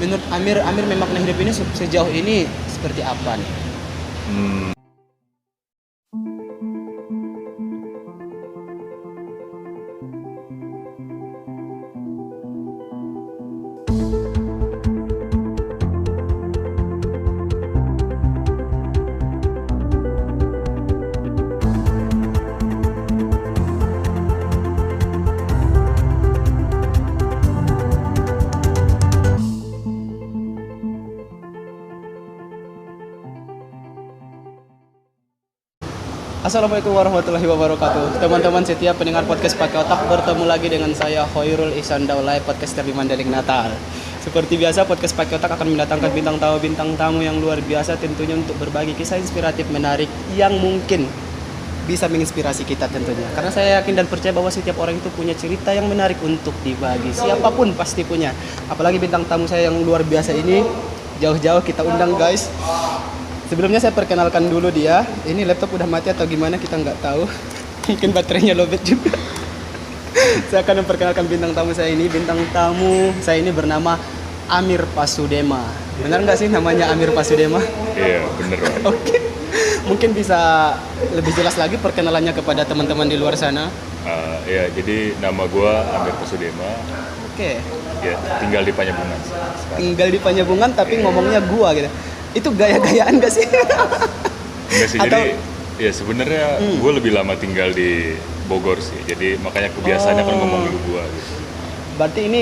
menurut Amir memaknai hidup ini sejauh ini seperti apa nih? Hmm, Assalamualaikum warahmatullahi wabarakatuh. Teman-teman setia pendengar podcast Pakai Otak, bertemu lagi dengan saya Khairul Ihsan Daulay, podcaster di Mandailing Natal. Seperti biasa, podcast Pakai Otak akan mendatangkan bintang tamu yang luar biasa tentunya untuk berbagi kisah inspiratif menarik yang mungkin bisa menginspirasi kita tentunya. Karena saya yakin dan percaya bahwa setiap orang itu punya cerita yang menarik untuk dibagi. Siapapun pasti punya. Apalagi bintang tamu saya yang luar biasa ini, jauh-jauh kita undang guys. Sebelumnya saya perkenalkan dulu dia. Ini laptop udah mati atau gimana kita nggak tahu. Mungkin baterainya lowbat juga. Saya akan memperkenalkan bintang tamu saya ini. Bintang tamu saya ini bernama Amir Pasudema. Benar nggak sih namanya Amir Pasudema? iya bener Bang. Oke. Mungkin bisa lebih jelas lagi perkenalannya kepada teman-teman di luar sana. Ya, jadi nama gue Amir Pasudema. Oke. Ya, tinggal di Panjabungan sekarang. Tinggal di Panjabungan tapi ngomongnya gua gitu. Itu gaya-gayaan gak sih? Enggak sih, Atau- jadi ya sebenarnya gue lebih lama tinggal di Bogor sih. Jadi makanya kebiasaannya kan ngomong lu gue gitu. Berarti ini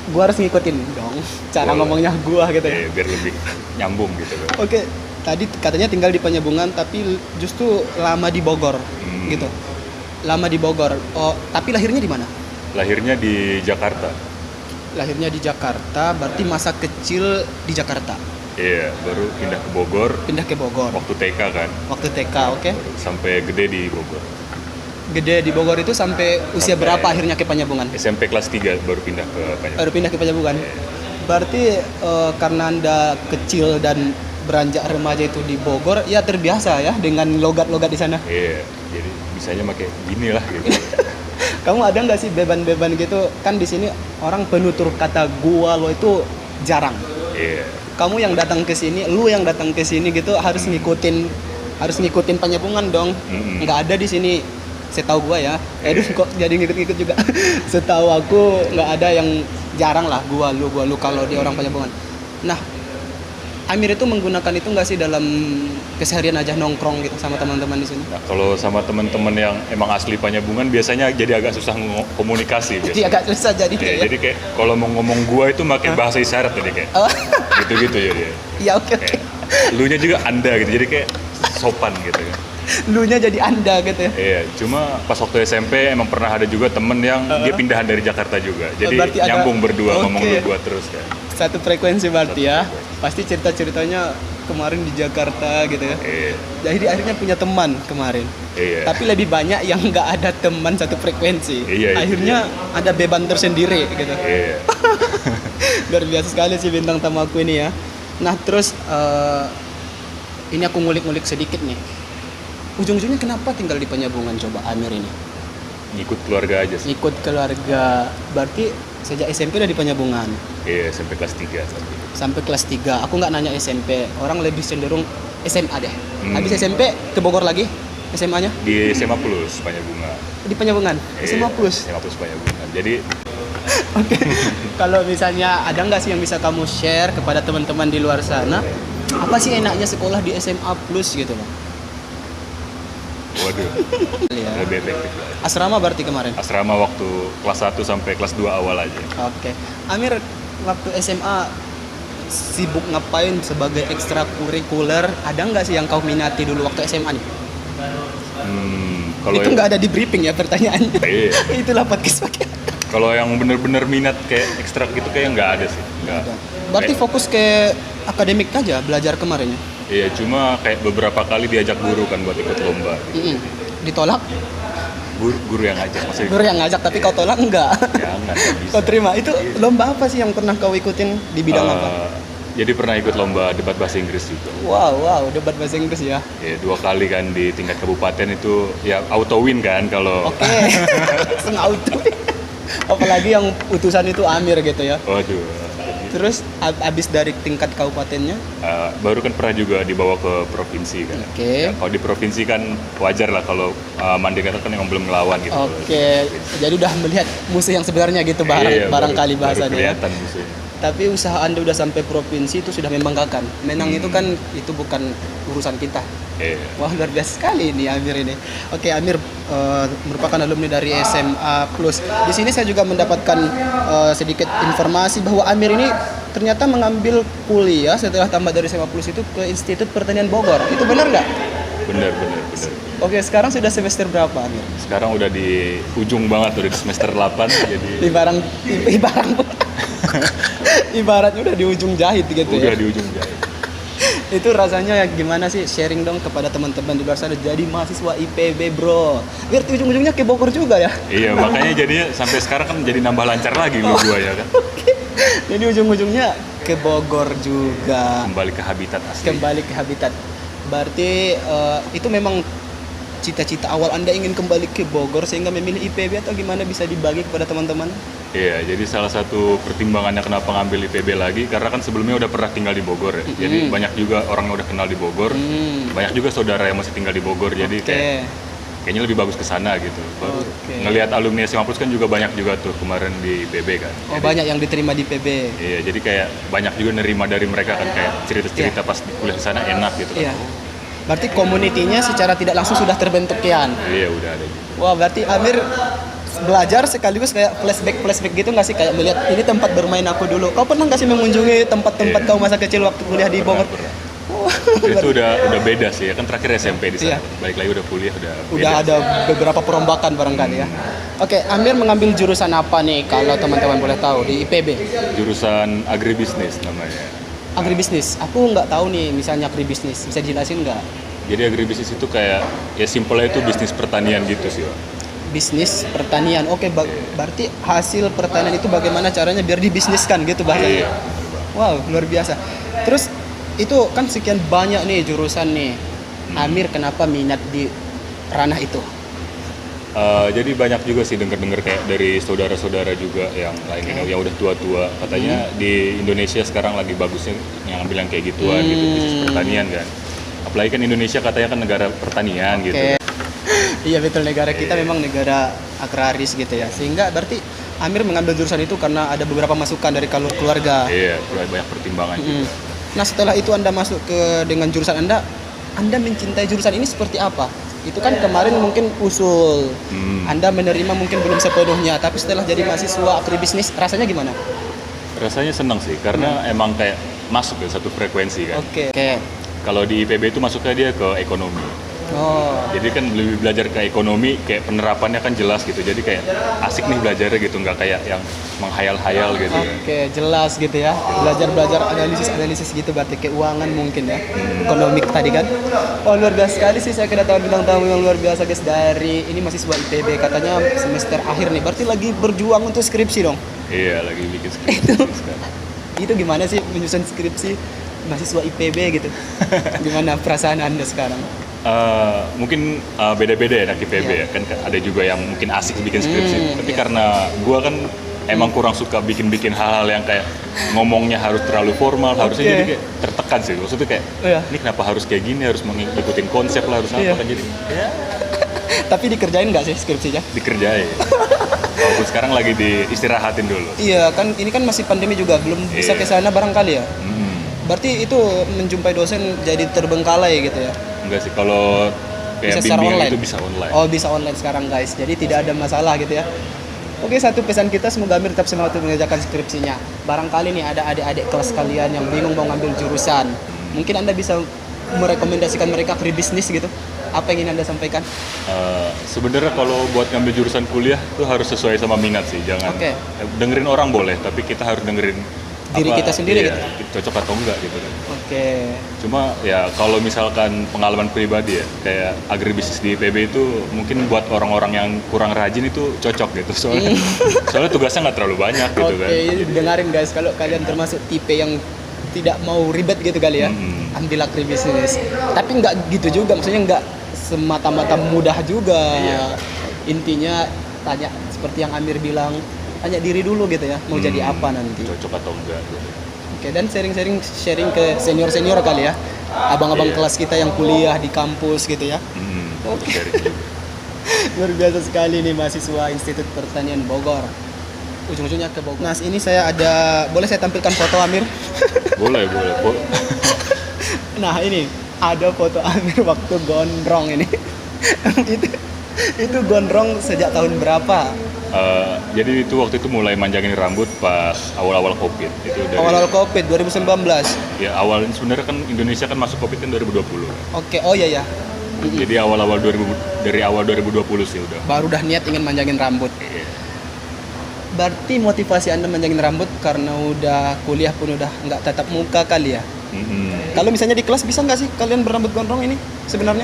gua harus ngikutin dong cara Boleh. ngomongnya gua gitu. Ya, biar lebih nyambung gitu kan. Oke, tadi katanya tinggal di Panjabungan tapi justru lama di Bogor gitu. Lama di Bogor. Oh, tapi lahirnya di mana? Lahirnya di Jakarta. Lahirnya di Jakarta, berarti masa kecil di Jakarta. Iya, baru pindah ke Bogor Pindah ke Bogor. waktu TK kan. Waktu TK, oke. Sampai gede di Bogor. Gede di Bogor itu sampai usia Sampai- berapa akhirnya ke Panjabungan? SMP kelas 3 baru pindah ke Panjabungan. Baru pindah ke Panjabungan. Berarti karena Anda kecil dan beranjak remaja itu di Bogor, ya terbiasa ya dengan logat-logat di sana. Iya, jadi bisanya pakai gini lah gitu. Kamu ada nggak sih beban-beban gitu? Kan di sini orang penutur kata gua lo itu jarang. Iya. Kamu yang datang ke sini, lu yang datang ke sini gitu harus ngikutin Panjabungan dong. Mm-mm. Nggak ada di sini. Setahu gua ya. Aduh kok jadi ngikut-ngikut juga. Setahu aku nggak ada yang jarang lah gua lu kalau di orang Panjabungan. Nah, Amir itu menggunakan itu nggak sih dalam keseharian aja nongkrong gitu sama teman-teman di sini? Nah, kalau sama teman-teman yang emang asli Panjabungan biasanya jadi agak susah komunikasi Jadi biasanya. agak susah jadi Ya, ya. jadi kayak kalau mau ngomong gua itu pakai bahasa isyarat jadi kayak Oh, gitu-gitu jadi. ya oke. Kayak lunya juga Anda gitu. Jadi kayak sopan gitu kan. Lunya jadi Anda gitu ya. Iya, cuma pas waktu SMP emang pernah ada juga temen yang dia pindahan dari Jakarta juga. Jadi Berarti ada- nyambung berdua ngomong Oke. lu gua terus kan. Satu frekuensi berarti Satu ya. frekuensi. Pasti cerita-ceritanya kemarin di Jakarta gitu ya. Iya. Jadi akhirnya punya teman kemarin. Iya. Tapi lebih banyak yang nggak ada teman satu frekuensi. Iya, itu Akhirnya ada beban tersendiri gitu. Iya. Luar biasa sekali sih bintang tamu aku ini ya. Nah terus ini aku ngulik-ngulik sedikit nih. Ujung-ujungnya kenapa tinggal di Panjabungan coba Amir ini? Ngikut keluarga aja sih. Ikut keluarga, berarti sejak SMP udah di Panjabungan Iya, sampai kelas 3 tapi. sampai kelas 3. Aku nggak nanya SMP, orang lebih cenderung SMA deh. Hmm. Habis SMP ke Bogor lagi SMA-nya Di SMA Plus Panjabungan. di Panjabungan. SMA Iya, Plus. SMA Plus Panjabungan. Jadi Oke. Kalau misalnya ada nggak sih yang bisa kamu share kepada teman-teman di luar sana? Apa sih enaknya sekolah di SMA Plus gitu loh? waduh, Ya. lebih efektif lah. Asrama berarti kemarin. Asrama waktu kelas 1 sampai kelas 2 awal aja. Oke. Amir waktu SMA sibuk ngapain sebagai ekstrakurikuler? Ada nggak sih yang kau minati dulu waktu SMA nih? Kalau Itu nggak ada di briefing ya pertanyaannya. Iya. Itulah podcast pakai. Kalau yang bener-bener minat kayak ekstra gitu kayak nggak ada sih. Nggak. Berarti Kayak- fokus ke akademik aja belajar kemarinnya. Iya, cuma kayak beberapa kali diajak guru kan buat ikut lomba. Mm-mm. Ditolak, Guru yang ngajak maksudnya. guru yang ngajak tapi kau tolak enggak. Jangan, nggak bisa. Kau terima. Itu lomba apa sih yang pernah kau ikutin di bidang apa? Jadi pernah ikut lomba debat bahasa Inggris juga. Wow, debat bahasa Inggris ya. Ya 2 kali kan di tingkat kabupaten itu ya auto win kan kalau. Oke. Langsung auto. Apalagi yang utusan itu Amir gitu ya. Waduh. Jadi Terus abis dari tingkat kabupatennya? Baru kan pernah juga dibawa ke provinsi kan. Oke. Ya, kalau di provinsi kan wajar lah kalau Mandiri kan yang belum ngelawan gitu. Oke. Jadi udah melihat musuh yang sebenarnya gitu barangkali bahasanya. Baru kelihatan musuhnya. Tapi usaha Anda udah sampai provinsi itu sudah membanggakan. Menang itu kan itu bukan urusan kita. Iya. Wah, luar biasa sekali ini Amir ini. Oke, Amir merupakan alumni dari SMA Plus. Di sini saya juga mendapatkan sedikit informasi bahwa Amir ini ternyata mengambil kuliah setelah tamat dari SMA Plus itu ke Institut Pertanian Bogor. Itu benar nggak? Benar. Oke, sekarang sudah semester berapa, Amir? Sekarang udah di ujung banget, udah di semester 8 jadi ibaratnya udah di ujung jahit gitu ya. Udah di ujung jahit. Itu rasanya gimana sih? Sharing dong kepada teman-teman di luar sana jadi mahasiswa IPB, bro. Biar ujung-ujungnya ke Bogor juga ya. Iya, makanya jadinya sampai sekarang kan jadi nambah lancar lagi gua ya kan. Jadi ujung-ujungnya ke Bogor juga. Kembali ke habitat asli. Kembali ke habitat. Berarti itu memang cita-cita awal Anda ingin kembali ke Bogor sehingga memilih IPB atau gimana, bisa dibagi kepada teman-teman? Iya, jadi salah satu pertimbangannya kenapa ngambil IPB lagi karena kan sebelumnya udah pernah tinggal di Bogor ya. Jadi banyak juga orang yang udah kenal di Bogor. Banyak juga saudara yang masih tinggal di Bogor. Jadi kayaknya lebih bagus ke sana gitu. Baru ngelihat alumni SMA Plus kan juga banyak juga tuh kemarin di IPB kan. Oh, jadi, banyak yang diterima di IPB. Iya, jadi kayak banyak juga nerima dari mereka kan, kayak cerita-cerita pas kuliah di sana enak gitu kan. Iya. Berarti komunitinya secara tidak langsung sudah terbentuk kian. Iya, udah ada gitu. Wah, berarti Amir belajar sekaligus kayak flashback gitu nggak sih, kayak melihat ini tempat bermain aku dulu. Kau pernah nggak sih mengunjungi tempat-tempat kau masa kecil waktu kuliah di Bogor? Pernah. Itu udah beda sih ya kan, terakhir SMP di sana. Iya. Balik lagi udah kuliah udah Udah beda ada beberapa perombakan barangkali ya. Oke, Amir mengambil jurusan apa nih kalau teman-teman boleh tahu di IPB? Jurusan agribisnis namanya. Agribisnis. Aku nggak tahu nih misalnya agribisnis. Bisa dijelasin nggak? Jadi agribisnis itu kayak ya simpelnya itu bisnis pertanian gitu sih, Pak. Bisnis pertanian. Oke, berarti hasil pertanian itu bagaimana caranya biar dibisniskan gitu bahasanya. Iya. Wow, luar biasa. Terus itu kan sekian banyak nih jurusan nih. Amir kenapa minat di ranah itu? Jadi banyak juga sih dengar-dengar kayak dari saudara-saudara juga yang lain yang udah tua-tua katanya di Indonesia sekarang lagi bagusnya yang ambil yang kayak gituan gitu, bisnis pertanian kan. Apalagi kan Indonesia katanya kan negara pertanian gitu. Iya betul, negara kita memang negara agraris gitu ya. Sehingga berarti Amir mengambil jurusan itu karena ada beberapa masukan dari keluarga. Iya, banyak pertimbangan juga. Nah, setelah itu Anda masuk dengan jurusan Anda mencintai jurusan ini seperti apa? Itu kan kemarin mungkin usul. Anda menerima mungkin belum sepenuhnya, tapi setelah jadi mahasiswa agribisnis rasanya gimana? Rasanya senang sih karena emang kayak masuk ke satu frekuensi kan. Oke. Kalau di IPB itu masuknya dia ke ekonomi. Oh. Jadi kan lebih belajar ke ekonomi, kayak penerapannya kan jelas gitu. Jadi kayak asik nih belajarnya gitu, nggak kayak yang menghayal-hayal gitu. Oke, jelas gitu ya. Belajar analisis gitu, berarti keuangan mungkin ya. Ekonomik tadi kan. Oh, luar biasa sekali sih, saya kedatangan bintang tamu yang luar biasa guys dari ini mahasiswa IPB, katanya semester akhir nih. Berarti lagi berjuang untuk skripsi dong. Iya, lagi bikin skripsi sekarang. Itu gimana sih menyusun skripsi mahasiswa IPB gitu? Gimana perasaan Anda sekarang? Mungkin beda-beda ya anak IPB ya kan, ada juga yang mungkin asik bikin skripsi, tapi karena gua kan emang kurang suka bikin hal-hal yang kayak ngomongnya harus terlalu formal, harusnya jadi kayak tertekan sih, maksudnya kayak ini kenapa harus kayak gini, harus mengikutin konsep lah, harus apa kan jadi Tapi dikerjain nggak sih skripsinya? dikerjain. Walaupun sekarang lagi diistirahatin dulu. Iya kan, ini kan masih pandemi juga, belum bisa ke sana barangkali ya. Berarti itu menjumpai dosen jadi terbengkalai gitu ya? Enggak sih, kalau kayak Bisa secara bimbingan online? itu bisa online. Oh, bisa online sekarang guys, jadi tidak ada masalah gitu ya. Oke, satu pesan kita, semoga Amir tetap semangat untuk mengerjakan skripsinya. Barangkali nih ada adik-adik kelas kalian yang bingung mau ngambil jurusan, mungkin Anda bisa merekomendasikan mereka agribisnis gitu. Apa yang ingin Anda sampaikan? Sebenarnya kalau buat ngambil jurusan kuliah tuh harus sesuai sama minat sih, jangan dengerin orang boleh, tapi kita harus dengerin diri kita sendiri gitu, cocok atau enggak gitu kan. Cuma ya kalau misalkan pengalaman pribadi ya, kayak agribisnis di IPB itu mungkin buat orang-orang yang kurang rajin itu cocok gitu, soalnya tugasnya nggak terlalu banyak gitu kan. Dengarin guys, kalau kalian termasuk tipe yang tidak mau ribet gitu kali ya, ambil agribisnis. Tapi nggak gitu juga, maksudnya nggak semata-mata mudah juga. Intinya tanya seperti yang Amir bilang, tanya diri dulu gitu ya, mau jadi apa nanti. Cocok atau enggak gitu. Oke, dan sharing ke senior kali ya, abang-abang Iya. kelas kita yang kuliah di kampus gitu ya. Oke. Sharing juga. Luar biasa sekali nih mahasiswa Institut Pertanian Bogor. Ujung-ujungnya ke Bogor. Nah, ini saya ada, boleh saya tampilkan foto Amir? Boleh. Nah, ini ada foto Amir waktu gondrong ini. itu gondrong sejak tahun berapa? Jadi itu waktu itu mulai manjangin rambut pas awal-awal COVID. Itu dari Awal-awal Covid 2019. ya awal sebenarnya kan Indonesia kan masuk COVID kan 2020. Oke, oh iya ya. Jadi dari awal 2020 sih udah. Baru udah niat ingin manjangin rambut. Iya. Berarti motivasi Anda manjangin rambut karena udah kuliah pun udah nggak tatap muka kali ya? Kalau misalnya di kelas bisa nggak sih kalian berambut gondrong ini sebenarnya?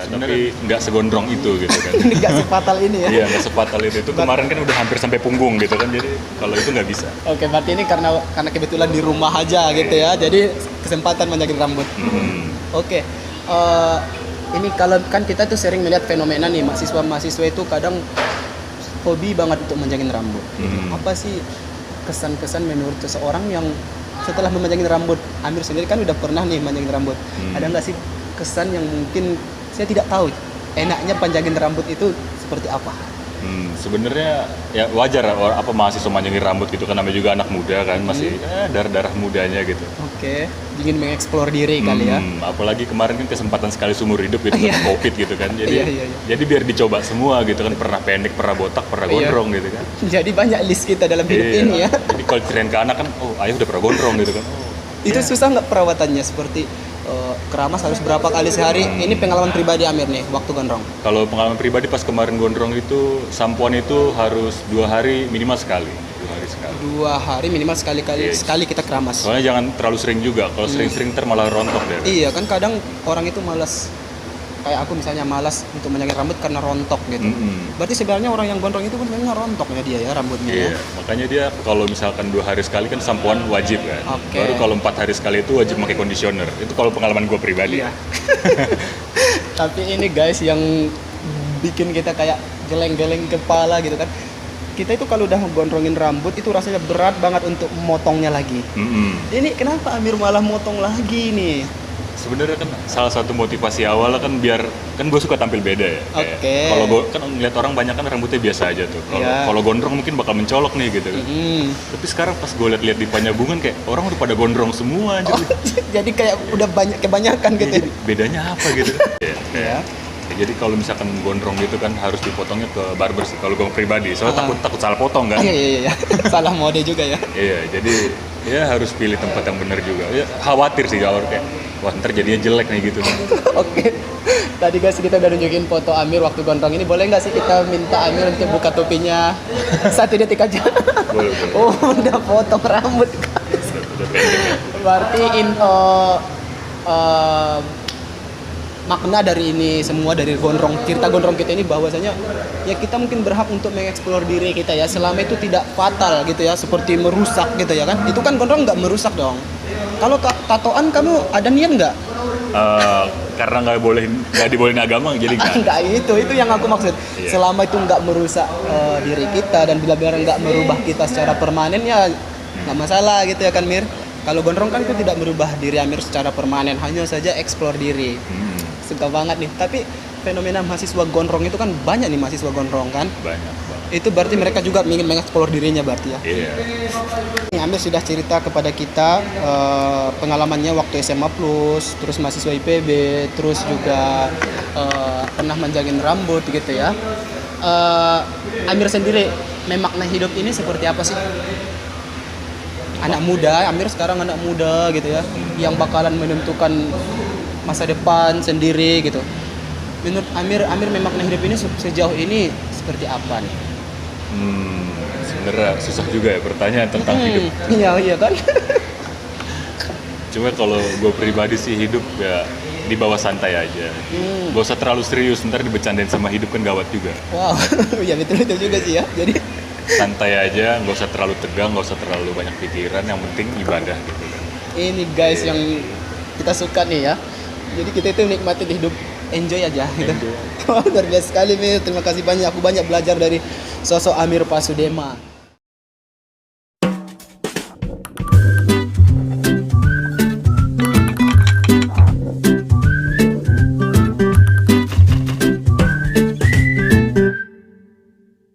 Tapi nggak segondrong itu gitu kan. Ini nggak sefatal ini ya? Iya nggak sefatal itu. Itu kemarin kan udah hampir sampai punggung gitu kan. Jadi kalau itu nggak bisa. Oke, berarti ini karena kebetulan di rumah aja gitu ya. Jadi kesempatan manjangin rambut. Oke. Ini kalau kan kita tuh sering melihat fenomena nih mahasiswa itu kadang hobi banget untuk manjangin rambut. Apa sih kesan-kesan menurut seseorang yang setelah memanjangin rambut? Amir sendiri kan udah pernah nih manjangin rambut. Ada nggak sih kesan yang mungkin saya tidak tahu enaknya panjangin rambut itu seperti apa? Sebenarnya ya wajar apa mahasiswa manjangin rambut gitu kan, namanya juga anak muda kan, masih darah mudanya gitu. Oke, ingin mengeksplor diri kali ya. Apalagi kemarin kan kesempatan sekali seumur hidup gitu kan, COVID gitu kan. Jadi Iya. jadi biar dicoba semua gitu kan, pernah pendek, pernah botak, pernah gondrong gitu kan. Jadi banyak list kita dalam hidup Iya. ini ya. Jadi kalau ceritain ke anak kan, oh ayah udah pernah gondrong gitu kan. Itu susah nggak perawatannya, seperti keramas harus berapa kali sehari? Ini pengalaman pribadi Amir nih waktu gondrong. Kalau pengalaman pribadi pas kemarin gondrong itu, sampoan itu harus 2 hari minimal sekali. 2 hari sekali. 2 hari minimal sekali Yes. kita keramas. Soalnya jangan terlalu sering juga. Kalau sering-sering ntar malah rontok deh. Iya kan kadang orang itu malas, kayak aku misalnya malas untuk menjaga rambut karena rontok gitu. Berarti sebenarnya orang yang gondrong itu kan memang rontoknya dia ya rambutnya. Iya, Ya. makanya dia kalau misalkan 2 hari sekali kan sampoan wajib kan. Oke. Baru kalau 4 hari sekali itu wajib pakai conditioner. Itu kalau pengalaman gue pribadi. Iya. Tapi ini guys yang bikin kita kayak geleng-geleng kepala gitu kan. Kita itu kalau udah gondrongin rambut itu rasanya berat banget untuk memotongnya lagi. Ini kenapa Amir malah motong lagi nih? Sebenarnya kan salah satu motivasi awal kan biar kan gue suka tampil beda ya. Kayak Oke. Kalau gue kan ngeliat orang banyak kan rambutnya biasa aja tuh. Kalau Iya. kalau gondrong mungkin bakal mencolok nih gitu kan. Tapi sekarang pas gue liat-liat di Panyabungan kayak orang udah pada gondrong semua aja. Oh, jadi kayak udah banyak kebanyakan gitu. Jadi bedanya apa gitu? Iya. Ya, jadi kalau misalkan gondrong gitu kan harus dipotongnya ke barber sih kalau gue pribadi. Soalnya takut salah potong kan. Iya. Salah mode juga ya. Iya, jadi ya harus pilih tempat yang benar juga. Ya khawatir sih kalau kayak wah ntar jadinya jelek nih gitu. Oke. Tadi guys kita udah nunjukin foto Amir waktu gondrong ini. Boleh nggak sih kita minta Amir untuk buka topinya 1 detik aja? Boleh. Oh, udah potong rambut. Udah pendek ya. Berarti makna dari ini semua, dari cerita gondrong kita ini bahwasanya ya kita mungkin berhak untuk mengeksplor diri kita ya, selama itu tidak fatal gitu ya, seperti merusak gitu ya kan. Itu kan gondrong nggak merusak dong. Kalau tatoan kamu ada niat nggak? Karena nggak dibolehin agama jadi nggak. Enggak, itu yang aku maksud. Iya. Selama itu nggak merusak diri kita dan bila nggak merubah kita secara permanen ya nggak masalah gitu ya kan Mir. Kalau gondrong kan itu tidak merubah diri Amir secara permanen, hanya saja eksplor diri. Suka banget nih. Tapi fenomena mahasiswa gondrong itu kan banyak nih mahasiswa gondrong kan. Banyak. Itu berarti mereka juga ingin mengeksplor dirinya berarti ya. Iya. Ini Amir sudah cerita kepada kita pengalamannya waktu SMA Plus, terus mahasiswa IPB, terus juga pernah manjangin rambut gitu ya. Amir sendiri memaknai hidup ini seperti apa sih? Anak muda, Amir sekarang anak muda gitu ya, yang bakalan menentukan masa depan sendiri gitu. Menurut Amir memaknai hidup ini sejauh ini seperti apa nih? Sebenarnya susah juga ya pertanyaan tentang hidup. Iya kan? Cuma kalau gue pribadi sih hidup ya di bawah santai aja. Gak usah terlalu serius, ntar dibecandain sama hidup kan gawat juga. Wow, ya betul juga sih ya. Jadi Santai aja, nggak usah terlalu tegang, nggak usah terlalu banyak pikiran, yang penting ibadah gitu kan. ini guys yang kita suka nih ya. Jadi kita itu nikmatin hidup, enjoy aja gitu. Wah, luar biasa sekali Mir. Terima kasih banyak. Aku banyak belajar dari sosok Amir Pasudema.